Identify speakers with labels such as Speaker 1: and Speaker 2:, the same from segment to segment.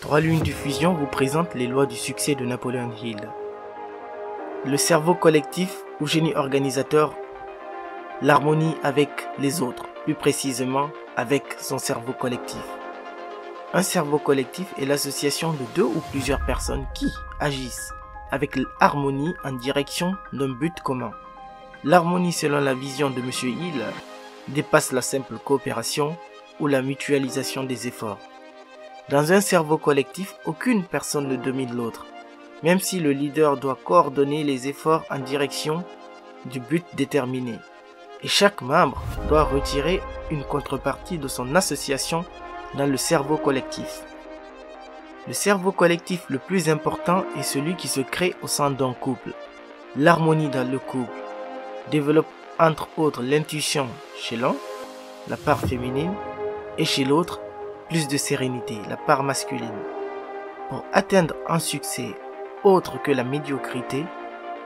Speaker 1: Trois lunes de fusion vous présentent les lois du succès de Napoleon Hill. Le cerveau collectif ou génie organisateur, l'harmonie avec les autres, plus précisément avec son cerveau collectif. Un cerveau collectif est l'association de deux ou plusieurs personnes qui agissent avec l'harmonie en direction d'un but commun. L'harmonie, selon la vision de M. Hill, dépasse la simple coopération ou la mutualisation des efforts. Dans un cerveau collectif, aucune personne ne domine l'autre, même si le leader doit coordonner les efforts en direction du but déterminé. Et chaque membre doit retirer une contrepartie de son association dans le cerveau collectif. Le cerveau collectif le plus important est celui qui se crée au sein d'un couple. L'harmonie dans le couple développe entre autres l'intuition chez l'un, la part féminine, et chez l'autre, plus de sérénité, la part masculine. Pour atteindre un succès autre que la médiocrité,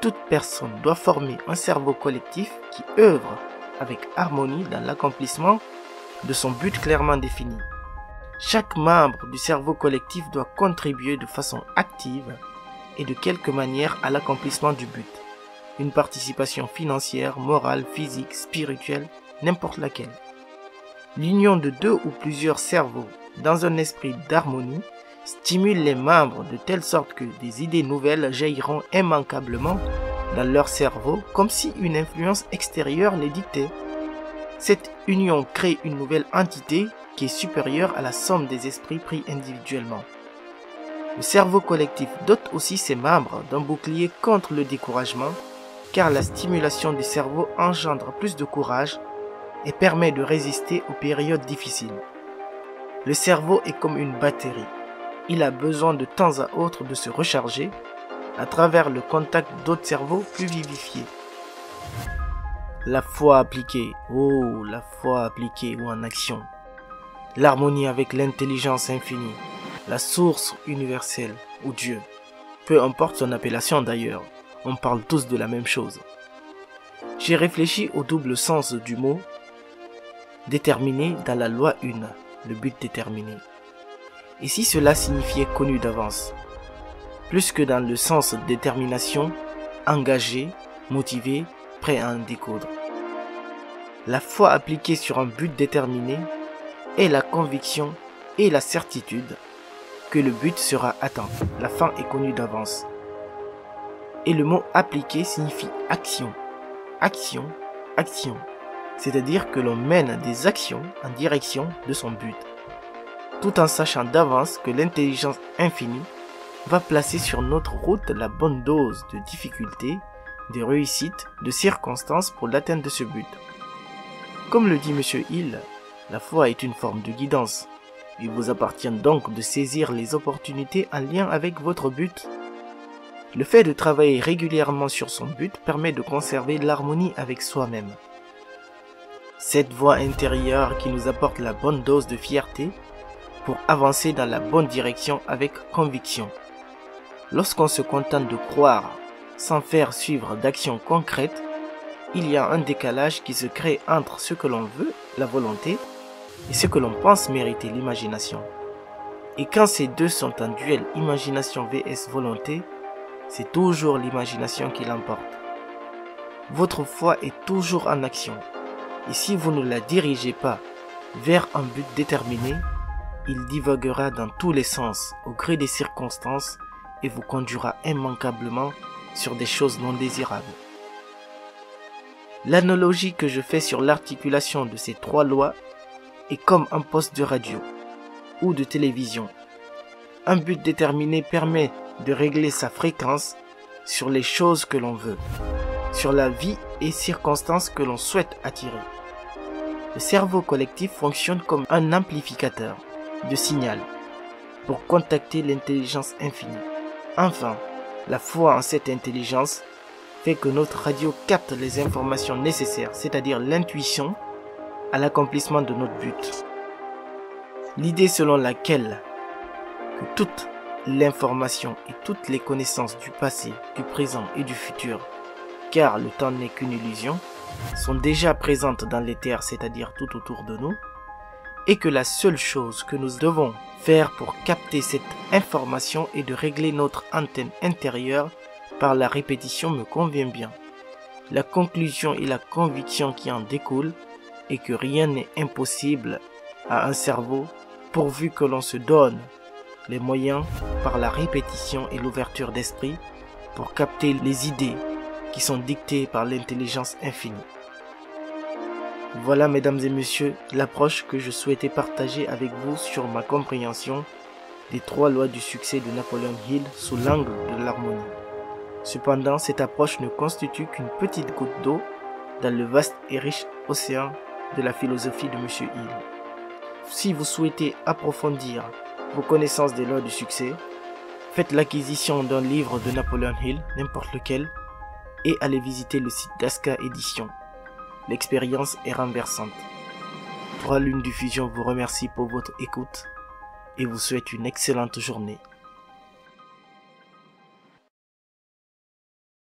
Speaker 1: toute personne doit former un cerveau collectif qui œuvre avec harmonie dans l'accomplissement de son but clairement défini. Chaque membre du cerveau collectif doit contribuer de façon active et de quelque manière à l'accomplissement du but. Une participation financière, morale, physique, spirituelle, n'importe laquelle. L'union de deux ou plusieurs cerveaux dans un esprit d'harmonie stimule les membres de telle sorte que des idées nouvelles jailliront immanquablement dans leur cerveau comme si une influence extérieure les dictait. Cette union crée une nouvelle entité qui est supérieure à la somme des esprits pris individuellement. Le cerveau collectif dote aussi ses membres d'un bouclier contre le découragement, car la stimulation du cerveau engendre plus de courage et permet de résister aux périodes difficiles. Le cerveau est comme une batterie. Il a besoin de temps à autre de se recharger à travers le contact d'autres cerveaux plus vivifiés. La foi appliquée, oh, la foi appliquée ou en action. L'harmonie avec l'intelligence infinie, la source universelle ou Dieu. Peu importe son appellation d'ailleurs, on parle tous de la même chose. J'ai réfléchi au double sens du mot déterminé dans la loi 1, le but déterminé. Et si cela signifiait connu d'avance, plus que dans le sens détermination, engagé, motivé, prêt à en découdre. La foi appliquée sur un but déterminé est la conviction et la certitude que le but sera atteint, la fin est connue d'avance. Et le mot appliqué signifie action, action, action. C'est-à-dire que l'on mène des actions en direction de son but, tout en sachant d'avance que l'intelligence infinie va placer sur notre route la bonne dose de difficultés, de réussites, de circonstances pour l'atteinte de ce but. Comme le dit M. Hill, la foi est une forme de guidance. Il vous appartient donc de saisir les opportunités en lien avec votre but. Le fait de travailler régulièrement sur son but permet de conserver l'harmonie avec soi-même. Cette voix intérieure qui nous apporte la bonne dose de fierté pour avancer dans la bonne direction avec conviction. Lorsqu'on se contente de croire sans faire suivre d'actions concrètes, il y a un décalage qui se crée entre ce que l'on veut, la volonté, et ce que l'on pense mériter, l'imagination. Et quand ces deux sont en duel, imagination vs volonté, c'est toujours l'imagination qui l'emporte. Votre foi est toujours en action. Et si vous ne la dirigez pas vers un but déterminé, il divaguera dans tous les sens au gré des circonstances et vous conduira immanquablement sur des choses non désirables. L'analogie que je fais sur l'articulation de ces trois lois est comme un poste de radio ou de télévision. Un but déterminé permet de régler sa fréquence sur les choses que l'on veut, sur la vie et circonstances que l'on souhaite attirer. Le cerveau collectif fonctionne comme un amplificateur de signal pour contacter l'intelligence infinie. Enfin, la foi en cette intelligence fait que notre radio capte les informations nécessaires, c'est-à-dire l'intuition, à l'accomplissement de notre but. L'idée selon laquelle que toute l'information et toutes les connaissances du passé, du présent et du futur, car le temps n'est qu'une illusion, sont déjà présentes dans l'éther, c'est-à-dire tout autour de nous, et que la seule chose que nous devons faire pour capter cette information est de régler notre antenne intérieure par la répétition me convient bien. La conclusion et la conviction qui en découlent est que rien n'est impossible à un cerveau pourvu que l'on se donne les moyens par la répétition et l'ouverture d'esprit pour capter les idées qui sont dictées par l'intelligence infinie. Voilà, mesdames et messieurs, l'approche que je souhaitais partager avec vous sur ma compréhension des 3 lois du succès de Napoleon Hill sous l'angle de l'harmonie. Cependant, cette approche ne constitue qu'une petite goutte d'eau dans le vaste et riche océan de la philosophie de M. Hill. Si vous souhaitez approfondir vos connaissances des lois du succès, faites l'acquisition d'un livre de Napoleon Hill, n'importe lequel, et allez visiter le site d'Aska Éditions. L'expérience est renversante. 3 Lunes Diffusion vous remercie pour votre écoute et vous souhaite une excellente journée.